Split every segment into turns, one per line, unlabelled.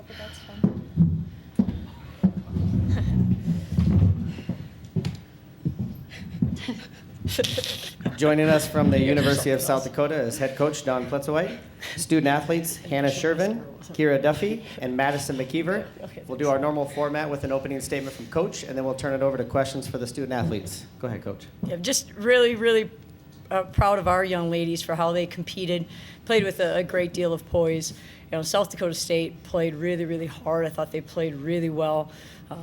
up, but that's fun.
Joining us from the University of South Dakota is head coach Don Pletzowite, student athletes Hannah Shervin, Kira Duffy, and Madison McKeever. We'll do our normal format with an opening statement from coach, and then we'll turn it over to questions for the student athletes. Go ahead, coach.
Yeah, just really proud of our young ladies for how they competed, played with a great deal of poise. You know, South Dakota State played really hard. I thought they played really well. I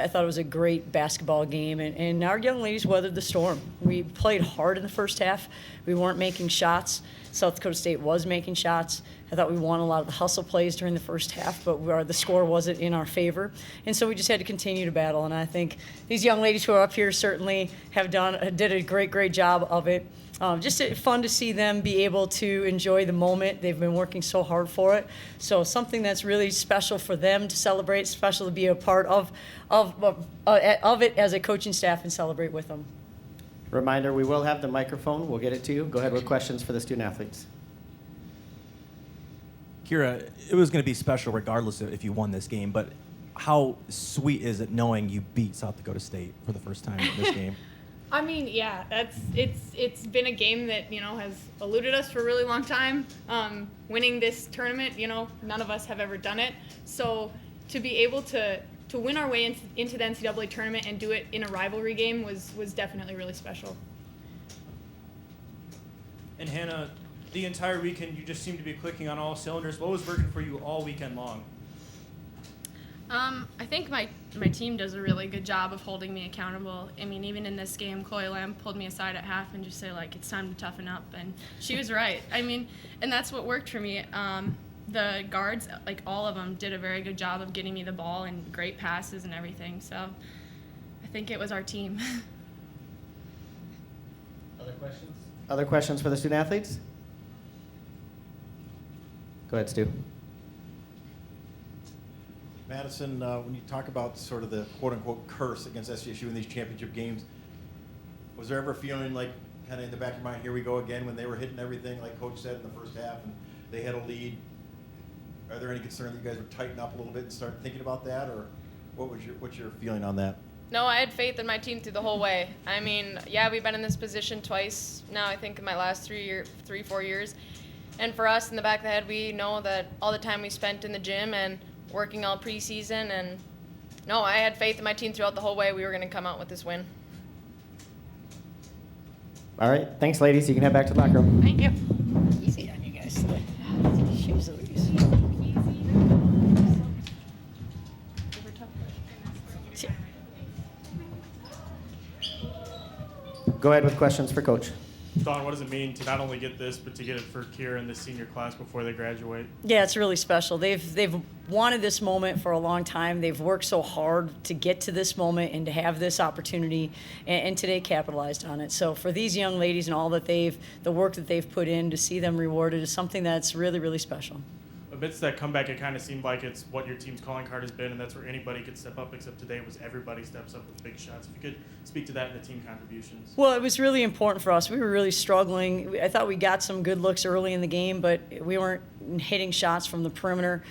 thought it was a great basketball game, and our young ladies weathered the storm. We played hard in the first half. We weren't making shots. South Dakota State was making shots. I thought we won a lot of the hustle plays during the first half, but the score wasn't in our favor. And so we just had to continue to battle. And I think these young ladies who are up here certainly did a great job of it. Just fun to see them be able to enjoy the moment. They've been working so hard for it. So something that's really special for them to celebrate, special to be a part of it as a coaching staff and celebrate with them.
Reminder, we will have the microphone. We'll get it to you. Go ahead with questions for the student athletes.
Kira, it was going to be special regardless of if you won this game, but how sweet is it knowing you beat South Dakota State for the first time in this game?
I mean, yeah, it's been a game that, you know, has eluded us for a really long time. Winning this tournament, you know, none of us have ever done it. So to be able to win our way into the NCAA tournament and do it in a rivalry game was definitely really special.
And Hannah, the entire weekend you just seemed to be clicking on all cylinders. What was working for you all weekend long?
I think my team does a really good job of holding me accountable. I mean, even in this game, Chloe Lamb pulled me aside at half and just said, like, it's time to toughen up. And she was right. I mean, and that's what worked for me. The guards, like all of them, did a very good job of getting me the ball and great passes and everything. So I think it was our team.
Other questions? Other questions for the student athletes? Go ahead, Stu.
Madison, when you talk about sort of the quote-unquote curse against SDSU in these championship games, was there ever a feeling like kind of in the back of your mind, here we go again, when they were hitting everything, like Coach said in the first half, and they had a lead? Are there any concern that you guys would tighten up a little bit and start thinking about that, or what's your feeling on that?
No, I had faith in my team through the whole way. I mean, yeah, we've been in this position twice now, I think, in my last 4 years. And for us, in the back of the head, we know that all the time we spent in the gym and working all preseason, and no, I had faith in my team throughout the whole way. We were going to come out with this win.
All right. Thanks, ladies. You can head back to the locker room.
Thank you.
Easy on you guys today. Shoes, Louise.
Go ahead with questions for Coach.
Dawn, what does it mean to not only get this, but to get it for Kira and the senior class before they graduate?
Yeah, it's really special. They've wanted this moment for a long time. They've worked so hard to get to this moment and to have this opportunity, and today capitalized on it. So for these young ladies and all that the work that they've put in, to see them rewarded is something that's really special.
Amidst that comeback, it kind of seemed like it's what your team's calling card has been, and that's where anybody could step up, except today was everybody steps up with big shots. If you could speak to that in the team contributions.
Well, it was really important for us. We were really struggling. I thought we got some good looks early in the game, but we weren't hitting shots from the perimeter.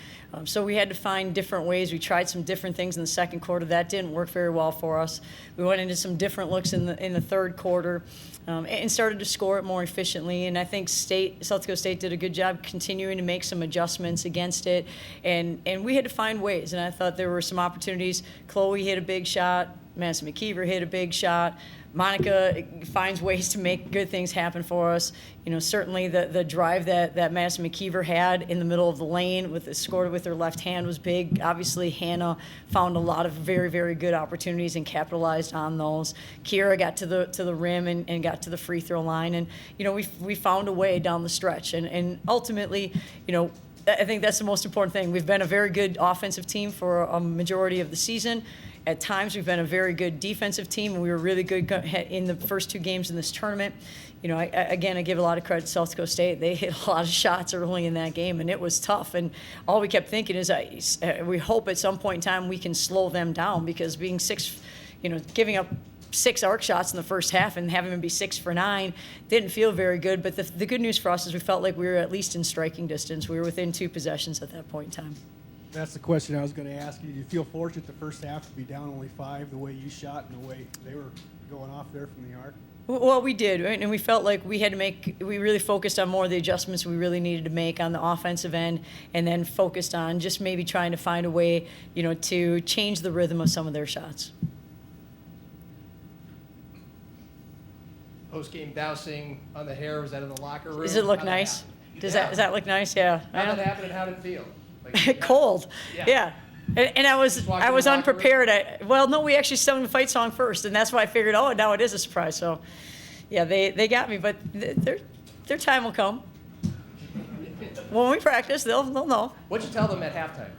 So we had to find different ways. We tried some different things in the second quarter. That didn't work very well for us. We went into some different looks in the third quarter and started to score it more efficiently. And I think South Dakota State did a good job continuing to make some adjustments against it. And we had to find ways. And I thought there were some opportunities. Chloe hit a big shot. Madison McKeever hit a big shot. Monica finds ways to make good things happen for us. You know, certainly the drive that Madison McKeever had in the middle of the lane scored with her left hand was big. Obviously, Hannah found a lot of very good opportunities and capitalized on those. Kira got to the rim and got to the free throw line, and you know we found a way down the stretch, and ultimately, you know, I think that's the most important thing. We've been a very good offensive team for a majority of the season. At times, we've been a very good defensive team, and we were really good in the first two games in this tournament. You know, I give a lot of credit to South Dakota State. They hit a lot of shots early in that game, and it was tough. And all we kept thinking is we hope at some point in time we can slow them down, because being giving up 6 arc shots in the first half and having them be 6 for 9 didn't feel very good. But the good news for us is we felt like we were at least in striking distance. We were within 2 possessions at that point in time.
That's the question I was going to ask you. Do you feel fortunate the first half to be down only 5 the way you shot and the way they were going off there from the arc?
Well, we did, right? And we felt like we really focused on more of the adjustments we really needed to make on the offensive end, and then focused on just maybe trying to find a way, to change the rhythm of some of their shots.
Post-game dousing on the hair, was that in the locker room?
Does it look
How'd that
nice?
happen?
Does
Yeah.
that look nice? Yeah.
How'd that happen and how did it feel? Like,
Cold.
Yeah.
Yeah. And I was
Just walked in the locker room?
unprepared. Well, no, we actually sung the fight song first, and that's why I figured, oh, now it is a surprise. So, yeah, they got me, but their time will come. When we practice, they'll know.
What'd you tell them at halftime?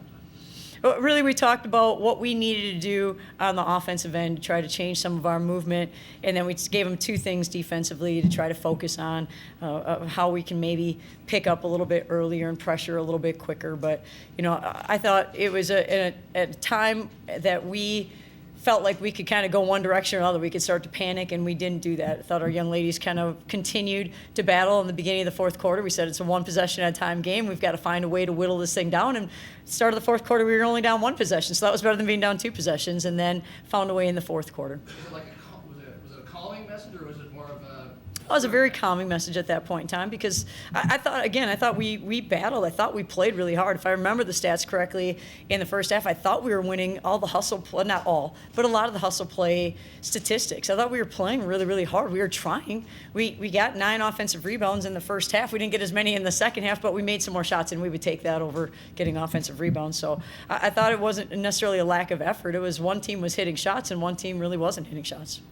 But really, we talked about what we needed to do on the offensive end to try to change some of our movement, and then we just gave them 2 things defensively to try to focus on how we can maybe pick up a little bit earlier and pressure a little bit quicker. But, I thought it was a time that we felt like we could kind of go one direction or another. We could start to panic, and we didn't do that. I thought our young ladies kind of continued to battle in the beginning of the fourth quarter. We said it's a 1 possession at a time game. We've got to find a way to whittle this thing down. And start of the fourth quarter, we were only down 1 possession, so that was better than being down 2 possessions, and then found a way in the fourth quarter.
Was it like was it a calling message or was it more of a?
It was a very calming message at that point in time because I thought we battled. I thought we played really hard. If I remember the stats correctly, in the first half, I thought we were winning all the hustle play, not all, but a lot of the hustle play statistics. I thought we were playing really, really hard. We were trying. We got 9 offensive rebounds in the first half. We didn't get as many in the second half, but we made some more shots, and we would take that over getting offensive rebounds. So I thought it wasn't necessarily a lack of effort. It was one team was hitting shots, and one team really wasn't hitting shots.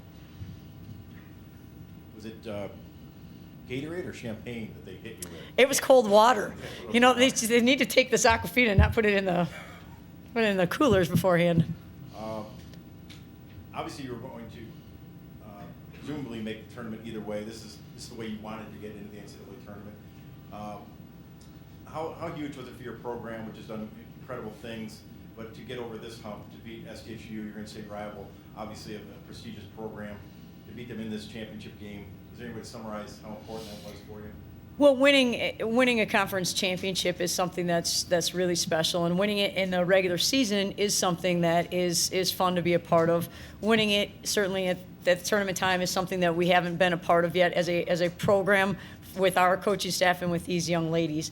Was it Gatorade or champagne that they hit you with?
It was cold water. They need to take this Aquafina and not put it in the coolers beforehand.
Obviously, you were going to presumably make the tournament either way. This is the way you wanted to get into the NCAA tournament. How huge was it for your program, which has done incredible things, but to get over this hump, to beat SDSU, your in-state rival, obviously a prestigious program, to beat them in this championship game? Is there any way to summarize how important that was for you?
Well, winning a conference championship is something that's really special, and winning it in the regular season is something that is fun to be a part of. Winning it certainly at the tournament time is something that we haven't been a part of yet as a program with our coaching staff and with these young ladies.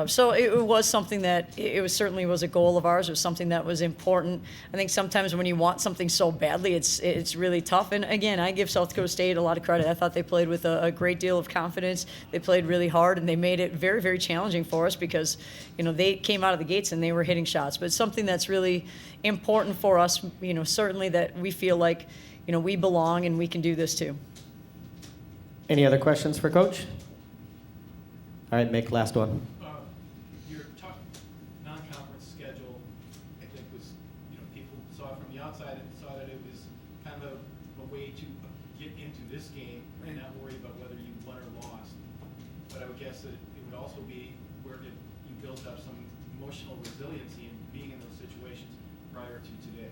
So it was something that it certainly was a goal of ours. It was something that was important. I think sometimes when you want something so badly, it's really tough. And again, I give South Dakota State a lot of credit. I thought they played with a great deal of confidence. They played really hard, and they made it very, very challenging for us because, they came out of the gates and they were hitting shots. But it's something that's really important for us, certainly that we feel like, we belong and we can do this too.
Any other questions for Coach? All right, Mick, last one.
Your tough non-conference schedule, I think, was, people saw it from the outside and saw that it was kind of a way to get into this game and not worry about whether you won or lost. But I would guess that it would also be where you built up some emotional resiliency in being in those situations prior to today.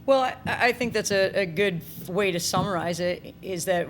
Well, I think that's a good way to summarize it, is that,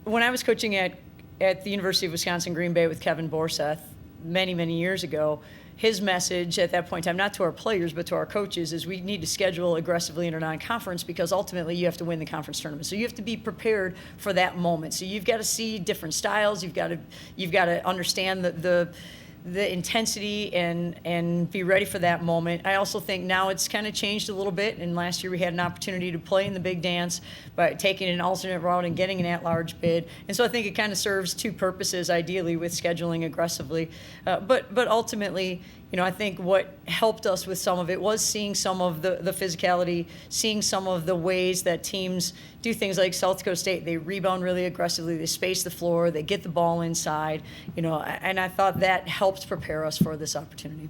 when I was coaching at the University of Wisconsin-Green Bay with Kevin Borseth many, many years ago, his message at that point in time, not to our players, but to our coaches, is we need to schedule aggressively in our non-conference because ultimately you have to win the conference tournament. So you have to be prepared for that moment. So you've got to see different styles. You've got to understand the intensity and be ready for that moment. I also think now it's kind of changed a little bit, and last year we had an opportunity to play in the big dance by taking an alternate route and getting an at-large bid. And so I think it kind of serves 2 purposes, ideally, with scheduling aggressively. But ultimately, I think what helped us with some of it was seeing some of the physicality, seeing some of the ways that teams do things like South Dakota State. They rebound really aggressively, they space the floor, they get the ball inside, and I thought that helped prepare us for this opportunity.